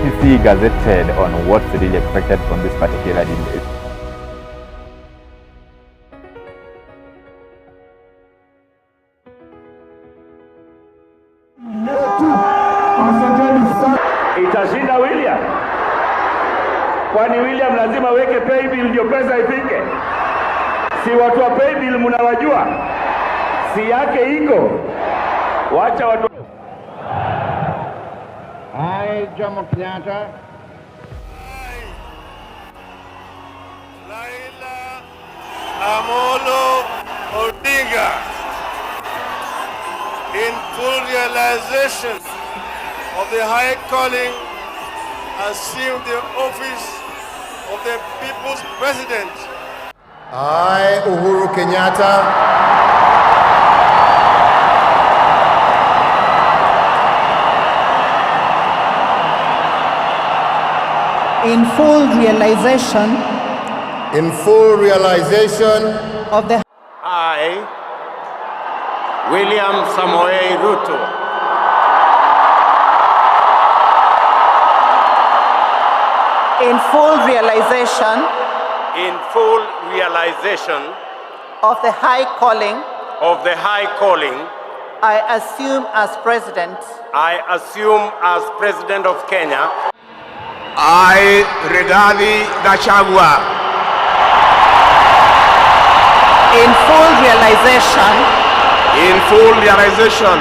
IEBC gazetted on what's really expected from this particular debate. Itashinda William. Kwani William lazima weke pay bill ndio pesa ifike? Si watu wa pay bill mnawajua? Si yake iko. Wacha watu. I, Jomo Kenyatta. Raila Amolo Odinga, in full realization of the high calling, assume the office of the people's president. I, Uhuru Kenyatta. In full realization. In full realization. Of the. I, William Samoei Ruto. In full realization. In full realization. Of the high calling. Of the high calling. I assume as president. I assume as president of Kenya. I, Rigathi Gachagua. In full realization. In full realization.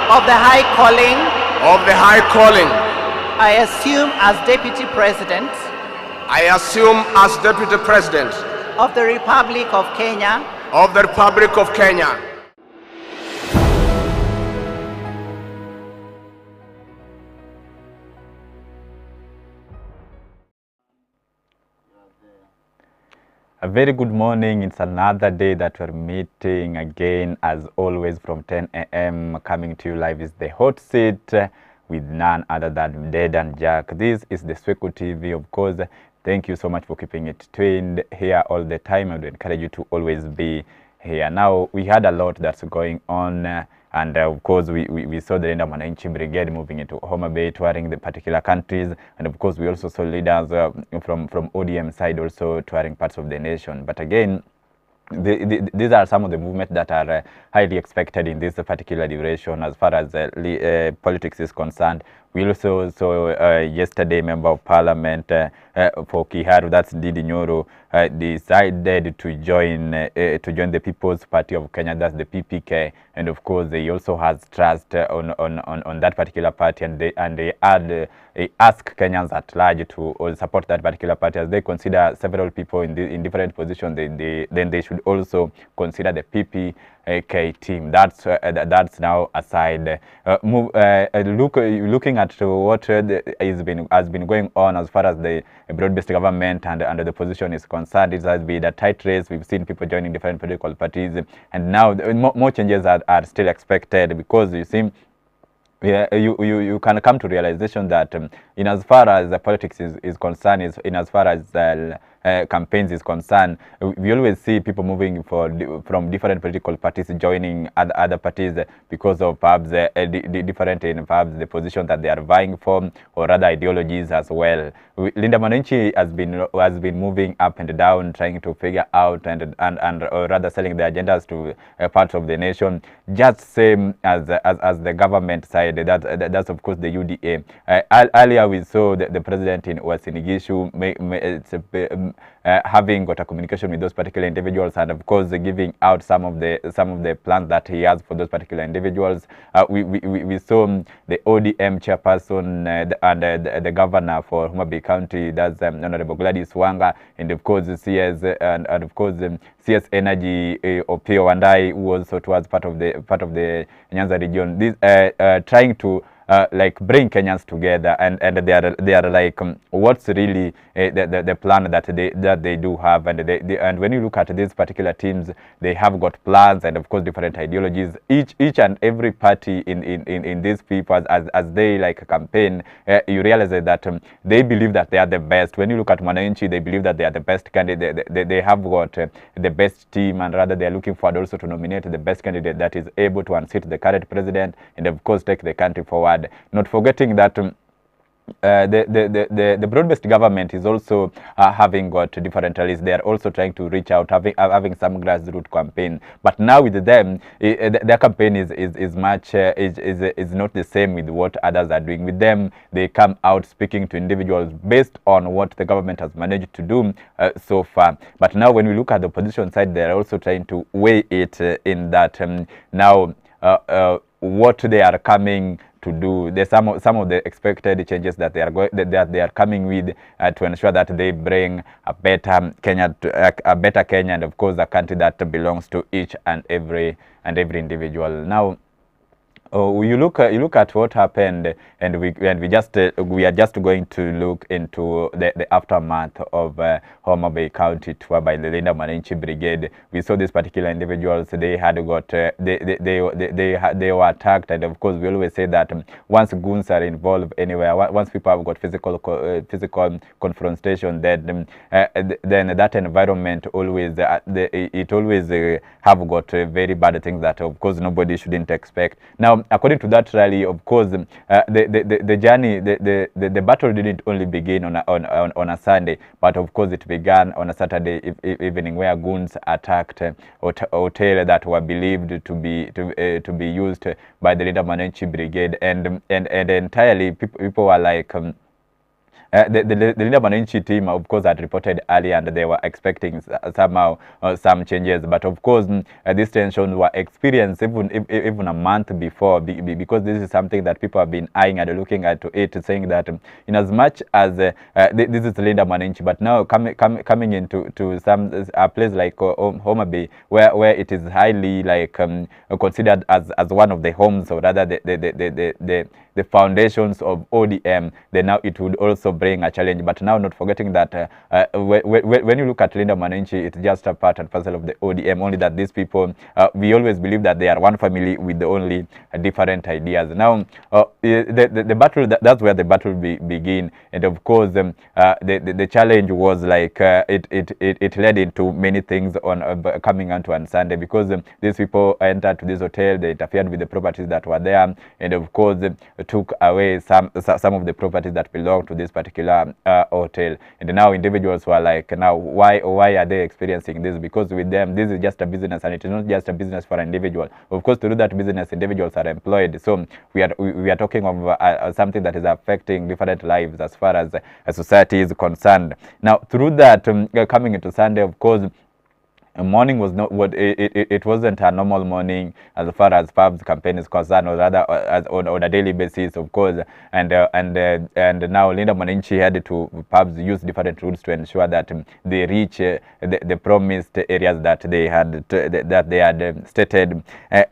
Of the high calling. Of the high calling. I assume as deputy president. I assume as deputy president. Of the Republic of Kenya. Of the Republic of Kenya. A very good morning. It's another day that we're meeting again, as always, from 10 a.m. Coming to you live is the hot seat with none other than Dedan Jack. This is the Swechotv, of course. Thank you so much for keeping it tuned here all the time. I would encourage you to always be here. Now, we had a lot that's going on. And of course, we saw the Mwananchi brigade moving into Homa Bay, touring the particular countries. And of course, we also saw leaders from ODM side also touring parts of the nation. But again, these are some of the movements that are highly expected in this particular duration as far as politics is concerned. We also saw yesterday Member of Parliament for Kiharu, that's Didi Nyoro, decided to join the People's Party of Kenya, that's the PPK, and of course they also has trust on that particular party, and they ask Kenyans at large to support that particular party, as they consider several people in different positions. Then they should also consider the PPK team. That's now aside. Looking at what has been going on as far as the broad-based government and the position is concerned, it has been a tight race. We've seen people joining different political parties, and now more changes are still expected, because you see, you can come to realization that in as far as the politics is concerned, in as far as campaigns is concerned, we always see people moving from different political parties joining other parties because of perhaps different in perhaps the position that they are vying for, or other ideologies as well. Mwananchi has been moving up and down, trying to figure out and or rather selling their agendas to parts of the nation, just same as the government side. That's of course the UDA. Earlier we saw the president in Uasin Gishu having got a communication with those particular individuals, and of course giving out some of the plans that he has for those particular individuals. We saw the ODM chairperson and the governor for Homa Bay County, that's Honorable Gladys Wanga, and of course CS and of course CS Energy Opio Wandai, who also was part of the Nyanza region. This trying to like bring Kenyans together, and they are like what's really the plan that they do have, and when you look at these particular teams, they have got plans and of course different ideologies. Each and every party in these people, as they like campaign, you realize that they believe that they are the best. When you look at Mwananchi, they believe that they are the best candidate. They have got the best team, and rather they are looking forward also to nominate the best candidate that is able to unseat the current president and of course take the country forward. Not forgetting that the broad-based government is also having got different rallies. They are also trying to reach out, having some grassroots campaign. But now with them, their campaign is much is not the same with what others are doing. With them, they come out speaking to individuals based on what the government has managed to do so far. But now, when we look at the opposition side, they are also trying to weigh it in that now what they are coming to do. There's some of the expected changes that they are coming with to ensure that they bring a better Kenya, a better Kenya, and of course a country that belongs to each and every individual. Now, you look at what happened, and we are just going to look into the aftermath of Homa Bay County tour by the Linda Mwananchi Brigade. We saw these particular individuals. They had got they were attacked, and of course we always say that once goons are involved anywhere, once people have got physical confrontation, then that environment always have got very bad things that of course nobody shouldn't expect. Now, according to that rally, of course, the journey, the battle didn't only begin on a Sunday, but of course it began on a Saturday evening, where goons attacked hotel that were believed to be used by the Linda Mwananchi Brigade, and entirely people were like. The Linda Mwananchi team, of course, had reported earlier, and they were expecting somehow some changes. But of course, these tensions were experienced even a month before, because this is something that people have been eyeing and looking at it, saying that in as much as this is Linda Mwananchi, but now coming into a place like Homa Bay, where it is highly like considered as one of the homes, or rather the foundations of ODM, then now it would also bring a challenge. But now, not forgetting that when you look at Linda Mwananchi, it's just a part and parcel of the ODM, only that these people, we always believe that they are one family with only different ideas. Now, the battle, that's where the battle begin, and of course, the challenge was like, it led into many things on coming onto on Sunday, because these people entered to this hotel, they interfered with the properties that were there, and of course, took away some of the properties that belong to this particular hotel. And now individuals were like, now why are they experiencing this? Because with them, this is just a business, and it is not just a business for an individual. Of course, to do that business, individuals are employed. So we are talking of something that is affecting different lives as far as society is concerned. Now, through that, coming into Sunday, of course, morning was not what it wasn't a normal morning as far as pubs campaign is concerned, or rather on a daily basis, of course. And now Linda Mwananchi had to pubs use different routes to ensure that they reach the promised areas that they had stated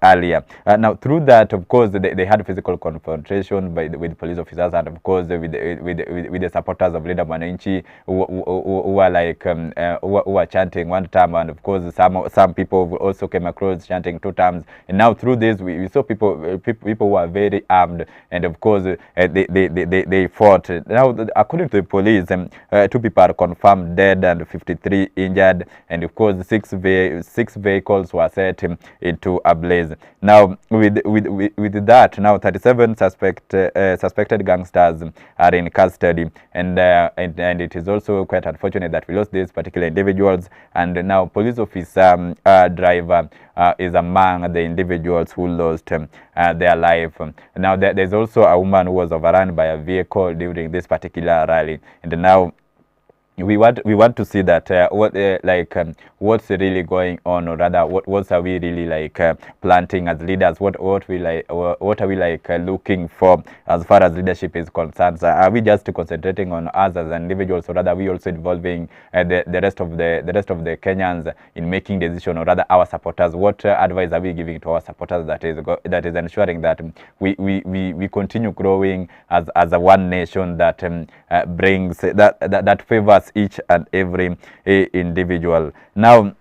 earlier. Now, through that, of course, they had physical confrontation with police officers, and of course with the supporters of Linda Mwananchi who were like who were chanting one time, and of course some people also came across chanting two times. And now through this, we saw people who are very armed, and of course they fought. Now, according to the police, 2 people are confirmed dead and 53 injured, and of course 6 vehicles were set into ablaze. Now, with that, now 37 suspected gangsters are in custody, and it is also quite unfortunate that we lost these particular individuals. And now police officer driver is among the individuals who lost their life. Now there's also a woman who was overrun by a vehicle during this particular rally, and now we want to see that what's really going on, or rather what are we really like planting as leaders? What are we like looking for as far as leadership is concerned? So are we just concentrating on us as individuals, or rather are we also involving the rest of the Kenyans in making decisions, or rather our supporters? What advice are we giving to our supporters that is ensuring that we continue growing as a one nation that brings that favors each and every individual? Now,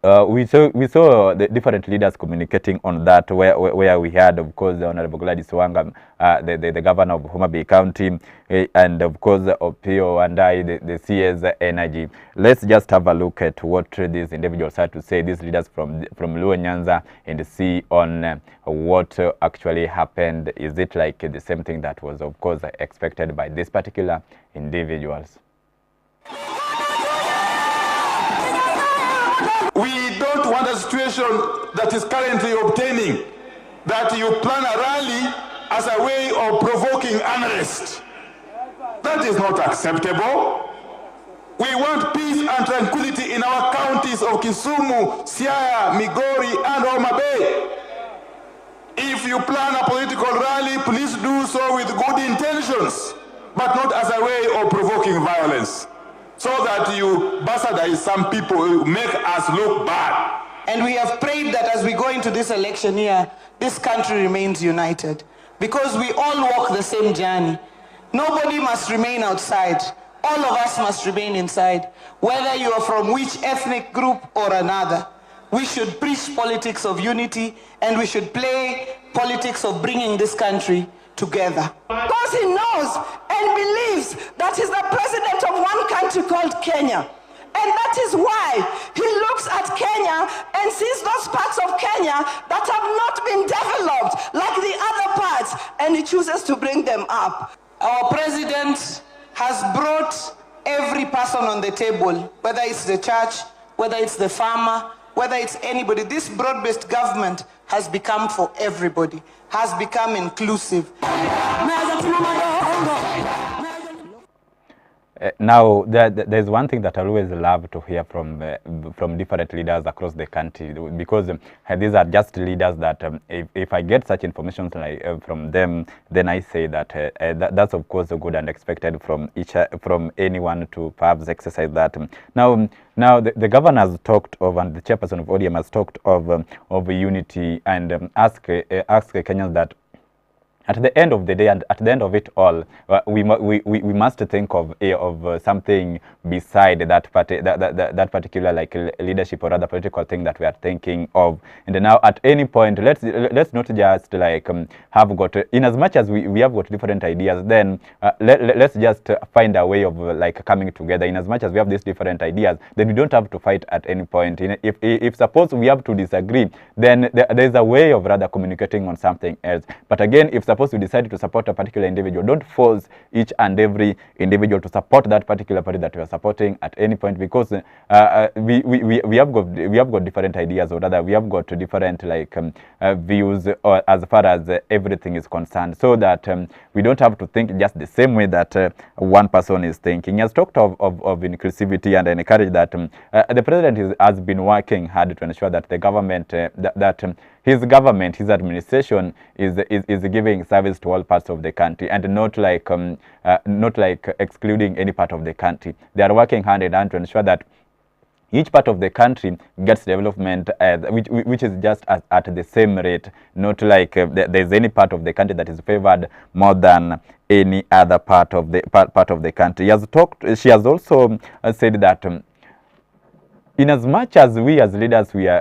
We saw the different leaders communicating on that, where we had, of course, the Honorable Gladys Wanga, the governor of Homa Bay County, and of course Opio and the CS Energy. Let's just have a look at what these individuals had to say, these leaders from Luo Nyanza, and see on what actually happened. Is it like the same thing that was, of course, expected by these particular individuals? We don't want a situation that is currently obtaining, that you plan a rally as a way of provoking unrest. That is not acceptable. We want peace and tranquility in our counties of Kisumu, Siaya, Migori, and Homa Bay. If you plan a political rally, please do so with good intentions, but not as a way of provoking violence, so that you bastardize some people who make us look bad. And we have prayed that as we go into this election year, this country remains united, because we all walk the same journey. Nobody must remain outside. All of us must remain inside, whether you are from which ethnic group or another. We should preach politics of unity, and we should play politics of bringing this country together. Because he knows and believes that he's the president of one country called Kenya. And that is why he looks at Kenya and sees those parts of Kenya that have not been developed like the other parts, and he chooses to bring them up. Our president has brought every person on the table, whether it's the church, whether it's the farmer, whether it's anybody. This broad-based government has become for everybody, has become inclusive. Now, there's one thing that I always love to hear from different leaders across the country, because these are just leaders that if I get such information like, from them, then I say that, that's of course good and expected from anyone to perhaps exercise that. Now the governor has talked of, and the chairperson of ODM has talked of unity, and ask Kenyans that at the end of the day and at the end of it all, we must think of something beside that particular like leadership or other political thing that we are thinking of. And now at any point, let's not just like have got, in as much as we have got different ideas, then let's just find a way of like coming together. In as much as we have these different ideas, then we don't have to fight at any point. If suppose we have to disagree, then there's a way of rather communicating on something else. But again, if suppose we decide to support a particular individual, don't force each and every individual to support that particular party that we are supporting at any point, because we have got different ideas, or rather we have got different like views as far as everything is concerned, so that we don't have to think just the same way that one person is thinking. He has talked of inclusivity, and encouraged that the president has been working hard to ensure that the government his government, his administration is giving service to all parts of the country, and not like excluding any part of the country. They are working hand in hand to ensure that each part of the country gets development which is just at the same rate, not like there's any part of the country that is favored more than any other part of the country. She has also said that in as much as we as leaders, we are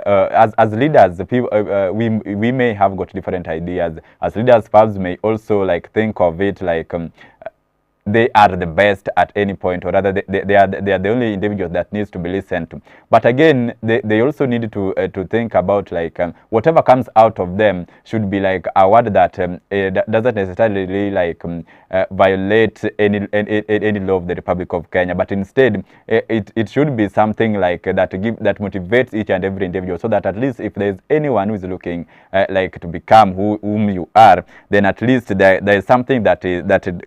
as leaders, people, we may have got different ideas. As leaders, perhaps may also like think of it like they are the best at any point, or rather they are the only individuals that needs to be listened to. But again, they also need to think about like whatever comes out of them should be like a word that doesn't necessarily like violate any law of the Republic of Kenya, but instead it should be something like that motivates each and every individual, so that at least if there is anyone who is looking like to become whom you are, then at least there is something that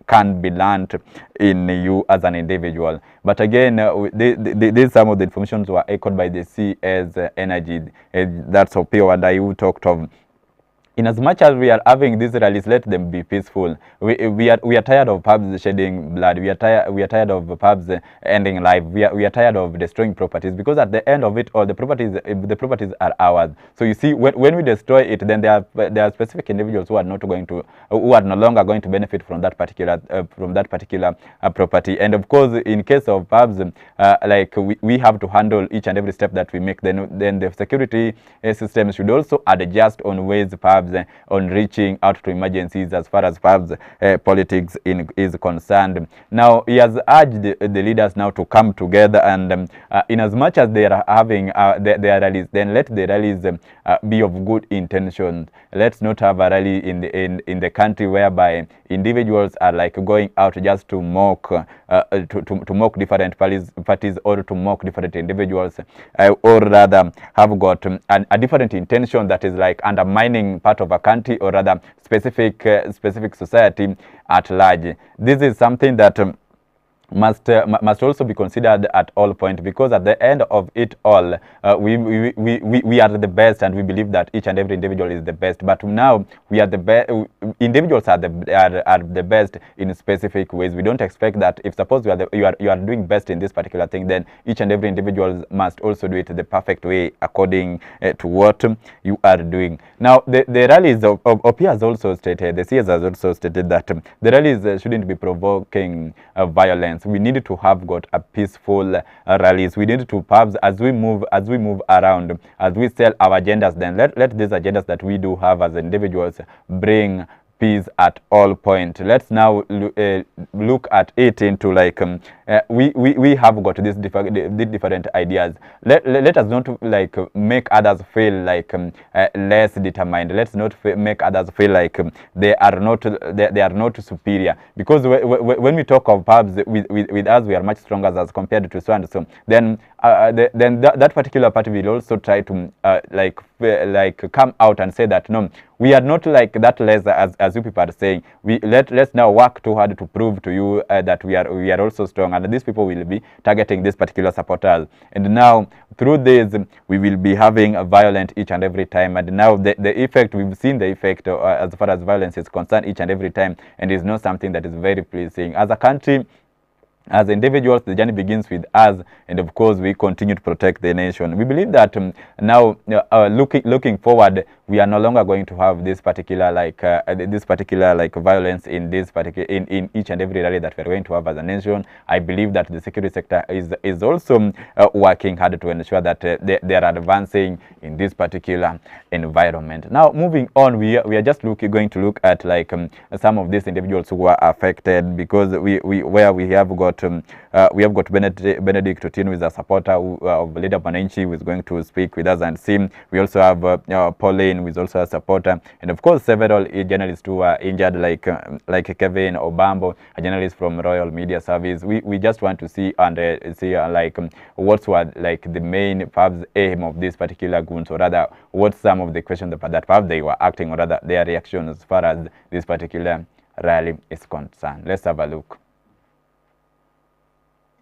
can be learned in you as an individual. But again, some of the information were echoed by the CS Energy. That's Opio and I who talked of in as much as we are having these rallies, let them be peaceful. We are tired of pubs shedding blood. We are tired of pubs ending life. We are tired of destroying properties, because at the end of it all, the properties are ours. So you see, when we destroy it, then there are specific individuals who are no longer going to benefit from that particular property. And of course, in case of pubs, like we have to handle each and every step that we make. Then the security system should also adjust on ways pubs on reaching out to emergencies as far as pubs politics is concerned. Now, he has urged the leaders now to come together, and in as much as they are having their rallies, then let the rallies be of good intention. Let's not have a rally in the country whereby individuals are like going out just to mock to mock different parties or to mock different individuals, or rather have got a different intention that is like undermining part of a country, or rather specific society at large. This is something that must also be considered at all points, because at the end of it all, we are the best, and we believe that each and every individual is the best. But now we are the best. Individuals are the best in specific ways. We don't expect that if suppose you are doing best in this particular thing, then each and every individual must also do it the perfect way according to what you are doing. Now the rallies of OP has also stated, the CS has also stated that the rallies shouldn't be provoking violence. We need to have got a peaceful rallies. We need to perhaps as we move around, as we sell our agendas, then let these agendas that we do have as individuals bring peace at all points. Let's now look at it into like we have got these different ideas. Let us not like make others feel like less determined. Let's not make others feel like they are not superior, because when we talk of pubs with us, we are much stronger as compared to so and so. Then that particular party will also try to like come out and say that no, we are not like that less as you people are saying. Let's now work too hard to prove to you that we are also strong, and these people will be targeting these particular supporters. And now through this we will be having a violent each and every time. And now the effect, we've seen the effect as far as violence is concerned each and every time, and is not something that is very pleasing. As a country, as individuals, the journey begins with us, and of course we continue to protect the nation. We believe that now looking forward, we are no longer going to have this particular violence in each and every rally that we are going to have as a nation. I believe that the security sector is also working hard to ensure that they are advancing in this particular environment. Now moving on, we are just going to look at like some of these individuals who are affected, because we have got Benedict Otieno, who is a supporter of leader Mwananchi, who is going to speak with us and see. We also have Pauline, who is also a supporter, and of course several journalists who are injured, like Kevin Obambo, a journalist from Royal Media Service. We just want to see and see what were like the main perhaps aim of this particular goons, or rather what some of the questions that perhaps they were acting, or rather their reaction as far as this particular rally is concerned. Let's have a look.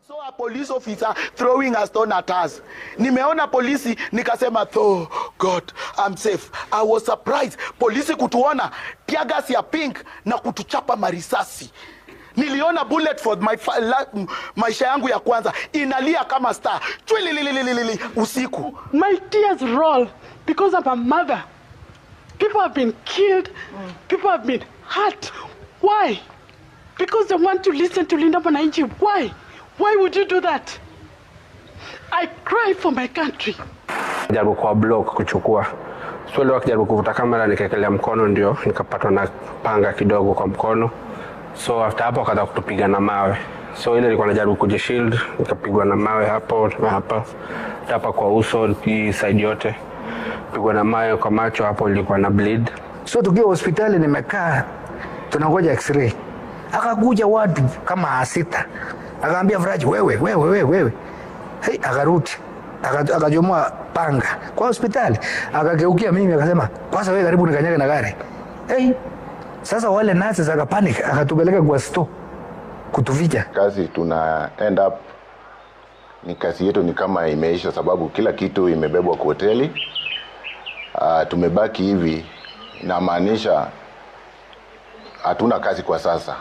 So a police officer throwing a stone at us. Nimeona polisi nikasema, oh God, I'm safe. I was surprised. Polisi kutuona tear gas ya pink na kutuchapa marisasi. Niliona bullet for maisha yangu ya kwanza inalia kama star. Chwililililili usiku. My tears roll because I'm a mother. People have been killed. People have been hurt. Why? Because they want to listen to Linda Mwananchi. Why? Why would you do that? I cry for my country. Jaribu kwa block kuchukua. Swali wakijaribu kuvuta kamera nikaekelea mkono, ndio nikapatwa na panga kidogo kwa mkono. So after hapo akaanza kutupiga na mawe. So ile ilikuwa najaribu kujishield, nikapigwa na mawe hapo na hapa kwa uso, hii side yote. Pigwa na mawe kwa macho, hapo ilikuwa na bleed. So tukiwa hospitali nimekaa tunangoja x-ray. Akakuja watu kama 6. Akaambia Faraji, wewe. Hey, akarudi. Akajomoa panga kwa hospitali. Akageukia mimi akasema, "Kwanza wewe karibu nikanyage na gari." Hey, sasa wale nurses akapanic, akatupeleka kwa store kutuficha. Kazi tuna end up ni kazi yetu ni kama imeisha, sababu kila kitu imebebwa kwa hoteli. Tumebaki hivi inamaanisha hatuna kazi kwa sasa.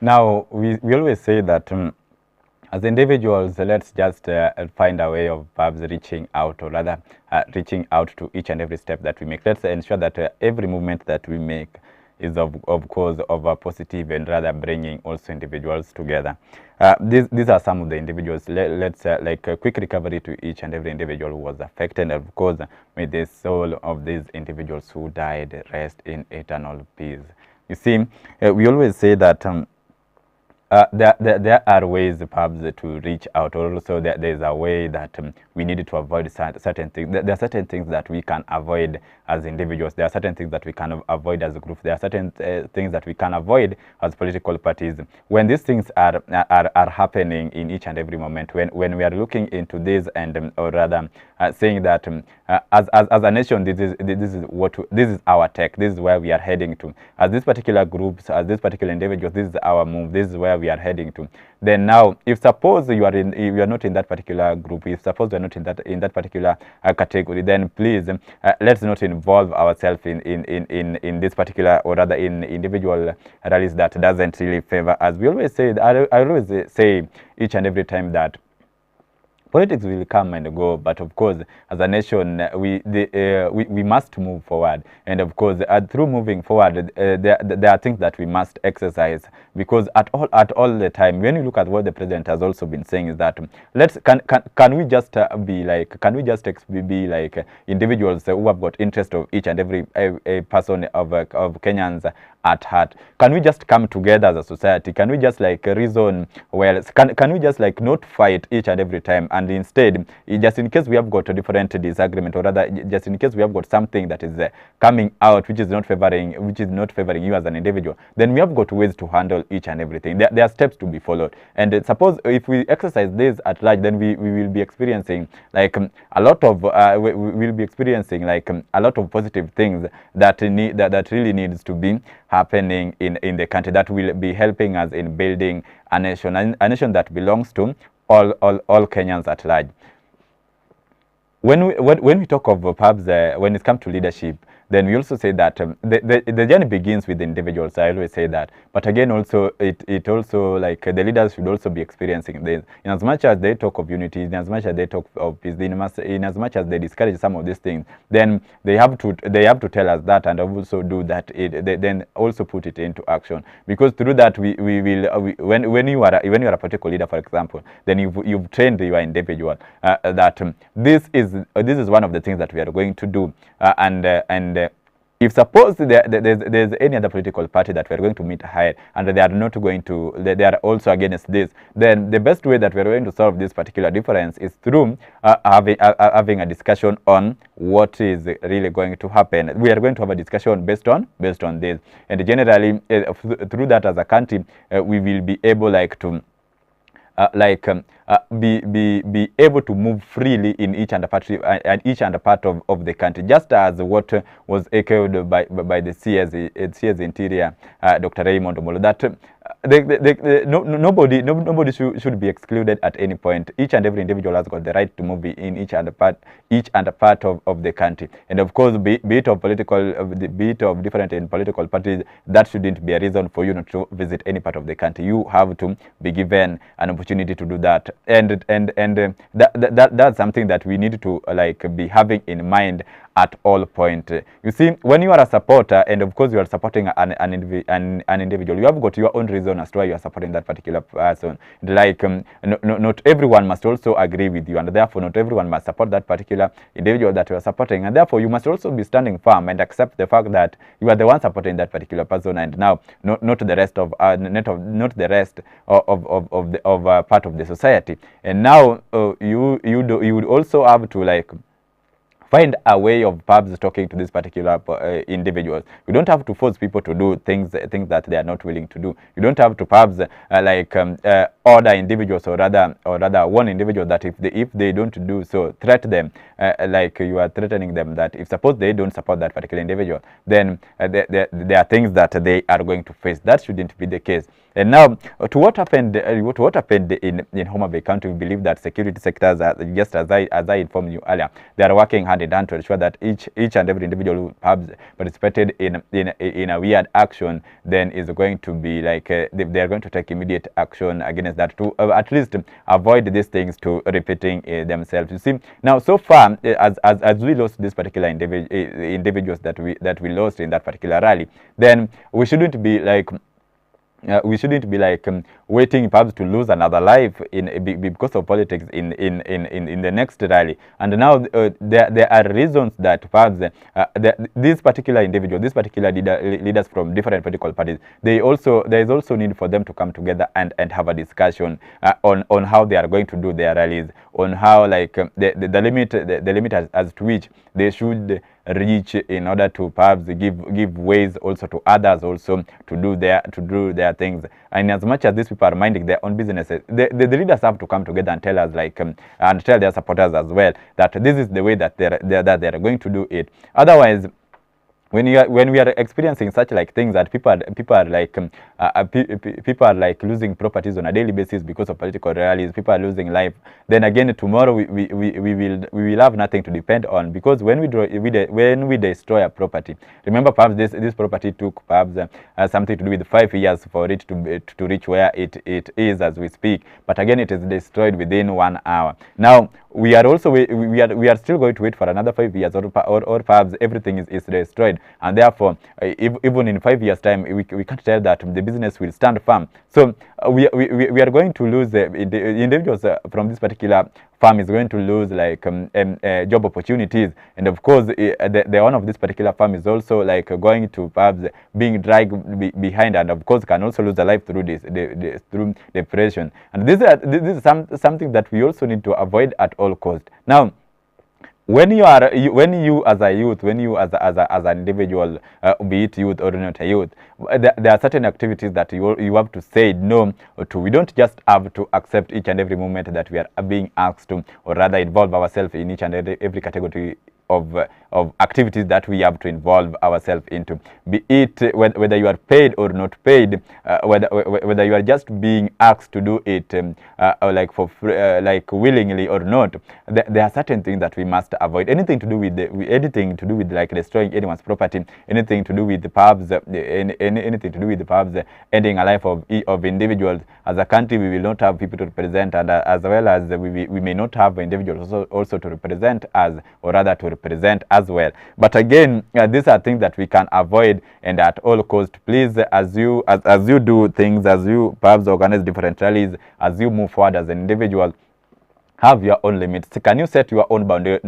Now, we always say that as individuals, let's just find a way of perhaps reaching out, or rather reaching out to each and every step that we make. Let's ensure that every movement that we make is of course of a positive, and rather bringing also individuals together. These are some of the individuals. Let's like a quick recovery to each and every individual who was affected, and of course may the soul of these individuals who died rest in eternal peace. You see, we always say that there are ways perhaps to reach out. Also, there is a way that we need to avoid certain things. There are certain things that we can avoid as individuals. There are certain things that we can avoid as a group. There are certain things that we can avoid as political parties. When these things are happening in each and every moment, when we are looking into this, and or rather saying that as a nation, this is our tech. This is where we are heading to. As these particular groups, as these particular individuals, this is our move. This is where we are heading to. Then now, if suppose you are not in that particular group, if suppose you are not in that particular category, then please let's not involve ourselves in this particular, or rather in individual rallies that doesn't really favor us. We always say, I always say each and every time that politics will come and go, but of course, as a nation, we must move forward. And of course, through moving forward, there are things that we must exercise, because at all the time, when you look at what the president has also been saying, is that can we just be like individuals who have got interest of each and every person of Kenyans at heart? Can we just come together as a society? Can we just like reason well? Can we just like not fight each and every time, and instead, just in case we have got a different disagreement, or rather just in case we have got something that is coming out which is not favoring you as an individual, then we have got ways to handle each and everything. There are steps to be followed. And suppose if we exercise this at large, then we will be experiencing like a lot of we will be experiencing like a lot of positive things that really needs to be happening in the country, that will be helping us in building a nation that belongs to all Kenyans at large. When we talk of perhaps when it comes to leadership, then we also say that the journey begins with the individuals. I always say that. But again, also it also like the leaders should also be experiencing this. In as much as they talk of unity, in as much as they talk of peace, in as much as they discourage some of these things, then they have to tell us that, and also do that. Then also put it into action, because through that we will when you are a political leader, for example, then you've trained your individual that this is one of the things that we are going to do, and if suppose there's any other political party that we're going to meet ahead, and they are not going to, they are also against this, then the best way that we're going to solve this particular difference is through having a discussion on what is really going to happen. We are going to have a discussion based on this, and generally through that, as a country, we will be able like to be able to move freely in each and part of the country, just as what was echoed by the CS Interior, Dr. Raymond Omolo, that nobody should be excluded at any point. Each and every individual has got the right to move in each and part of the country. And of course, be it of different in political parties, that shouldn't be a reason for you not to visit any part of the country. You have to be given an opportunity to do that, and that's something that we need to like be having in mind at all point. You see, when you are a supporter, and of course you are supporting an individual, you have got your own reason as to why you are supporting that particular person. Like not everyone must also agree with you, and therefore not everyone must support that particular individual that you are supporting, and therefore you must also be standing firm and accept the fact that you are the one supporting that particular person, and now not the rest of part of the society. And now you would also have to like find a way of perhaps talking to these particular individuals. You don't have to force people to do things that they are not willing to do. You don't have to perhaps order individuals, or rather warn individuals that if they don't do so, threat them, like you are threatening them that if suppose they don't support that particular individual, then there are things that they are going to face. That shouldn't be the case. And now, to what happened in Homa Bay County, we believe that security sectors, just as I informed you earlier, they are working hand in hand to ensure that each and every individual who perhaps participated in a weird action then is going to be like they are going to take immediate action against that to at least avoid these things to repeating themselves. You see, now so far as we lost this particular individuals that we lost in that particular rally, then we shouldn't be like waiting perhaps to lose another life because of politics in the next rally. And now there are reasons that perhaps this particular individual, this particular leaders from different political parties, there is also need for them to come together and have a discussion on how they are going to do their rallies, on how the limit as to which they should reach in order to perhaps give ways also to others also to do their things. And as much as these people are minding their own businesses, the leaders have to come together and tell us and tell their supporters as well that this is the way that they are going to do it. Otherwise, when we are experiencing such like things that people are like losing properties on a daily basis because of political rallies, people are losing life, then again tomorrow we will have nothing to depend on, because when we destroy a property, remember perhaps this property took perhaps something to do with 5 years for it to reach where it is as we speak, but again it is destroyed within 1 hour. Now we are still going to wait for another 5 years, or perhaps everything is destroyed, and therefore even in 5 years time we can't tell that the business will stand firm. So we are going to lose the individuals from this particular farm is going to lose like job opportunities, and of course the owner of this particular farm is also like going to perhaps being dragged behind, and of course can also lose a life through through depression. And this is something that we also need to avoid at all costs. Now, when you as a youth, when you as an individual, be it youth or not a youth, there are certain activities that you have to say no to. We don't just have to accept each and every moment that we are being asked to, or rather involve ourselves in each and every category of activities that we have to involve ourselves into, be it whether you are paid or not paid, whether you are just being asked to do it like for like willingly or not. There are certain things that we must avoid. Anything to do with like destroying anyone's property, anything to do with the pubs, anything to do with the pubs ending a life of individuals. As a country, we will not have people to represent, and as well as we may not have individuals also to represent us, or rather to represent as well. But again, these are things that we can avoid, and at all cost, please, as you do things, as you perhaps organize different rallies, as you move forward as an individual, have your own limits. Can you set your own boundary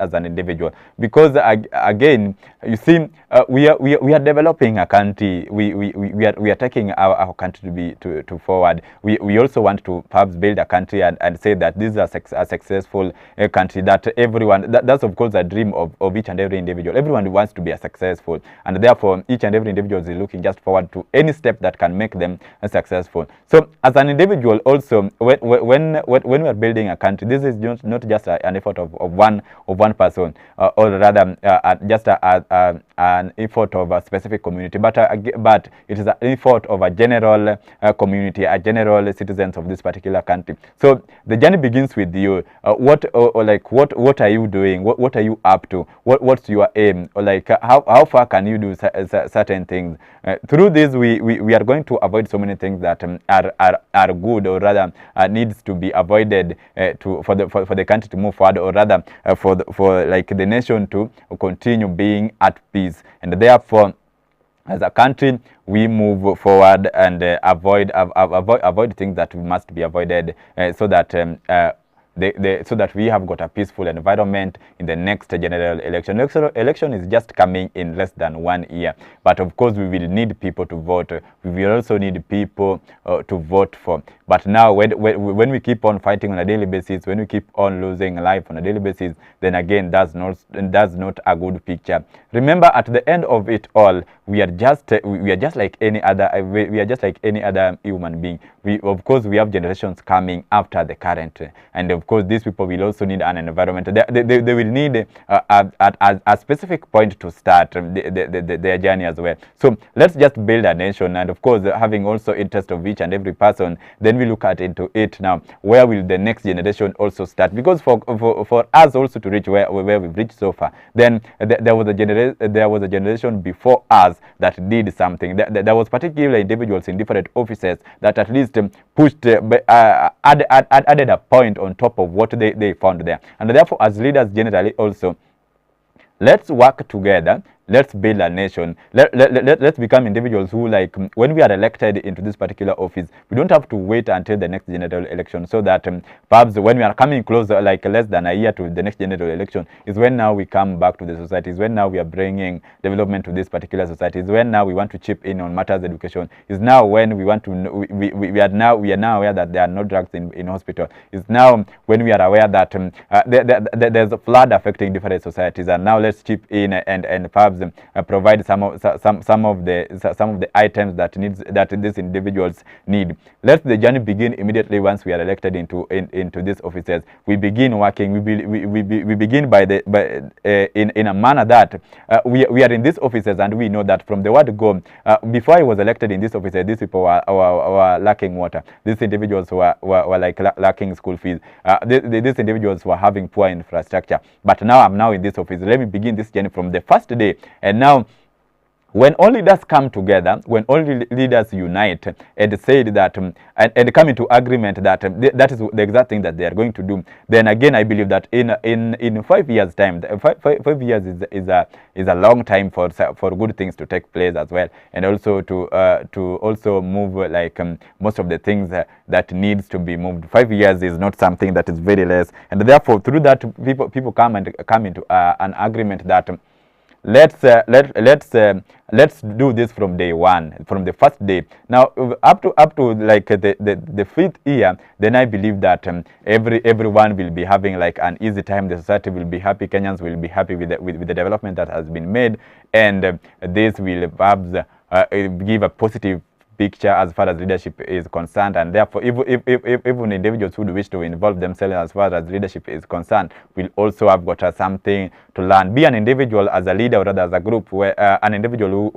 as an individual? Because again, you see, we are developing a country. We are taking our country to forward. We also want to perhaps build a country and say that this is a successful country, that everyone, that's of course a dream of each and every individual. Everyone wants to be a successful, and therefore each and every individual is looking just forward to any step that can make them successful. So as an individual also, when we are building a country, this is not just an effort of one person, or rather just an effort of a specific community, but it is an effort of a general community, a general citizens of this particular country. So the journey begins with you. What are you doing? What are you up to? What's your aim? Or like how far can you do certain things? Through this, we are going to avoid so many things that are good, or rather needs to be avoided for the country to move forward, or rather for like the nation to continue being at peace. And therefore, as a country, we move forward and avoid things that must be avoided, so that so that we have got a peaceful environment in the next general election. Election is just coming in less than 1 year, but of course we will need people to vote. We will also need people to vote for. But now when we keep on fighting on a daily basis, when we keep on losing life on a daily basis, then again that's not a good picture. Remember, at the end of it all, we are just like any other we are just like any other human being. Of course we have generations coming after the current, and of course these people will also need an environment. They will need a specific point to start their journey as well. So let's just build a nation, and of course having also interest of each and every person, then we look at into it now, where will the next generation also start? Because for us also to reach where we've reached so far, then there was a generation before us that did something. There was particular individuals in different offices that at least pushed added a point on top of what they found there. And therefore, as leaders generally also, let's work together. Let's build a nation. Let's become individuals who, like, when we are elected into this particular office, we don't have to wait until the next general election, so that perhaps when we are coming closer, like less than a year to the next general election, is when now we come back to the society, is when now we are bringing development to this particular society, is when now we want to chip in on matters education, is now when we want to we are now aware that there are no drugs in hospital, is now when we are aware that there's a flood affecting different societies, and now let's chip in and perhaps provide some of the items that these individuals need. Let the journey begin immediately once we are elected into these offices. We begin working. We begin in a manner that we are in these offices, and we know that from the word go, before I was elected in these offices, these people were lacking water. These individuals were like lacking school fees. These individuals were having poor infrastructure. But now I'm now in this office. Let me begin this journey from the first day. And now, when all leaders come together, when all leaders unite and say that and come into agreement that that is the exact thing that they are going to do, then again I believe that in 5 years' time, 5 years is a long time for good things to take place as well, and also to also move like most of the things that needs to be moved. 5 years is not something that is very less, and therefore through that people come into an agreement that let's do this from day one, from the first day. Now up to like the 5th year, then I believe that everyone will be having like an easy time. The society will be happy. Kenyans will be happy with the development that has been made, and this will perhaps give a positive picture as far as leadership is concerned, and therefore even individuals who wish to involve themselves as far as leadership is concerned will also have got something to learn. Be an individual as a leader or rather as a group, where an individual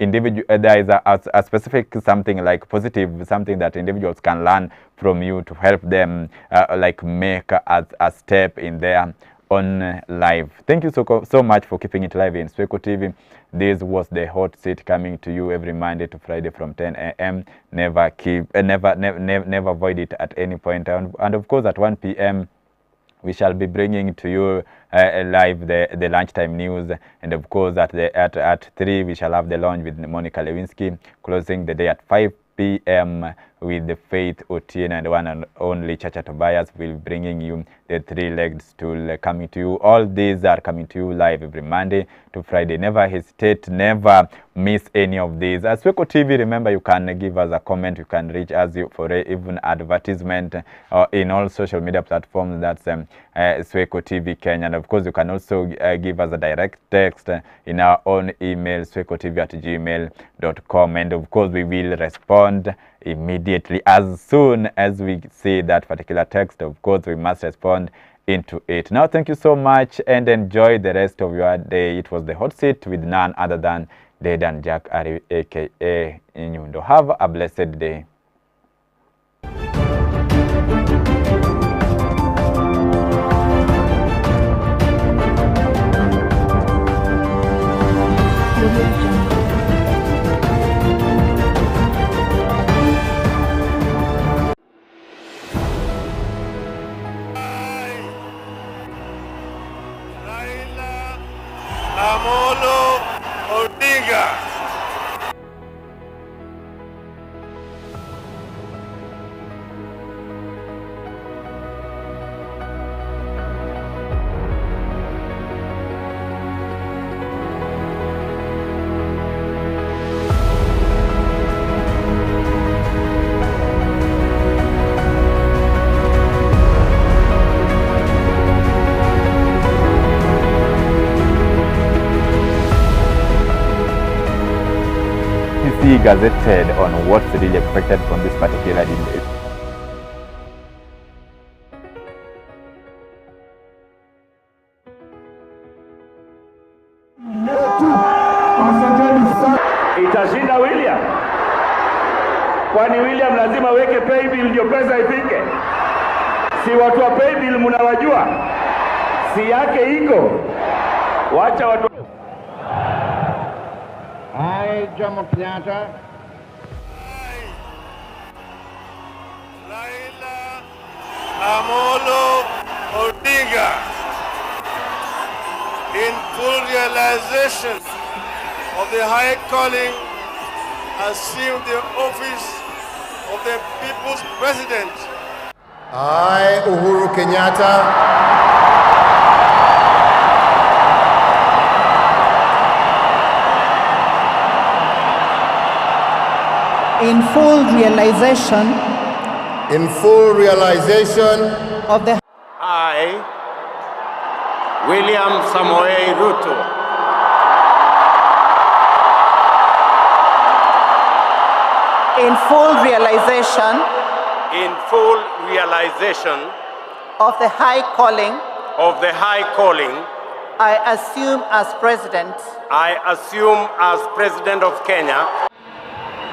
there is a specific something like positive, something that individuals can learn from you to help them like make a step in their on live. Thank you so much for keeping it live in Swechotv. This was the hot seat, coming to you every Monday to Friday from 10 a.m. Never avoid it at any point. And of course at 1 p.m. we shall be bringing to you live the lunchtime news, and of course at 3 we shall have the launch with Monica Lewinsky, closing the day at 5 p.m. with the Faith Otieno and one and only Chacha Tobias will be bringing you the three-legged stool, coming to you. All these are coming to you live every Monday to Friday. Never hesitate, never miss any of these. As Swechotv, remember you can give us a comment, you can reach us for even advertisement in all social media platforms. That's Swechotv Kenya, and of course you can also give us a direct text in our own email, swechotv@gmail.com, and of course we will respond immediately as soon as we see that particular text. Of course we must respond into it. Now thank you so much and enjoy the rest of your day. It was the hot seat with none other than Dedan Jack Ari, aka Inyundo. Have a blessed day. Amolo Odinga. gazetted on what's really expected from this particular debate. Itashinda William? Kwani William lazima weke pay bill ndio pesa ifike? Si watu wa pay bill mnawajua? Si yake iko? Wacha watu. I, Jomo Kenyatta, Amolo Odinga, in full realization of the high calling, assume the office of the people's president. I, Uhuru Kenyatta, in full realization of the I, William Samoei Ruto, in full realization of the high calling I assume as president of Kenya.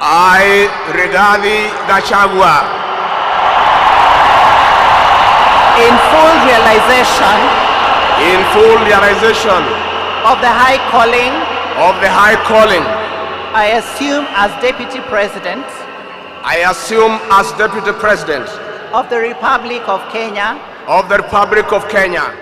I, Rigathi Gachagua, in full realization of the high calling I assume as deputy president Deputy President of the Republic of Kenya of the Republic of Kenya.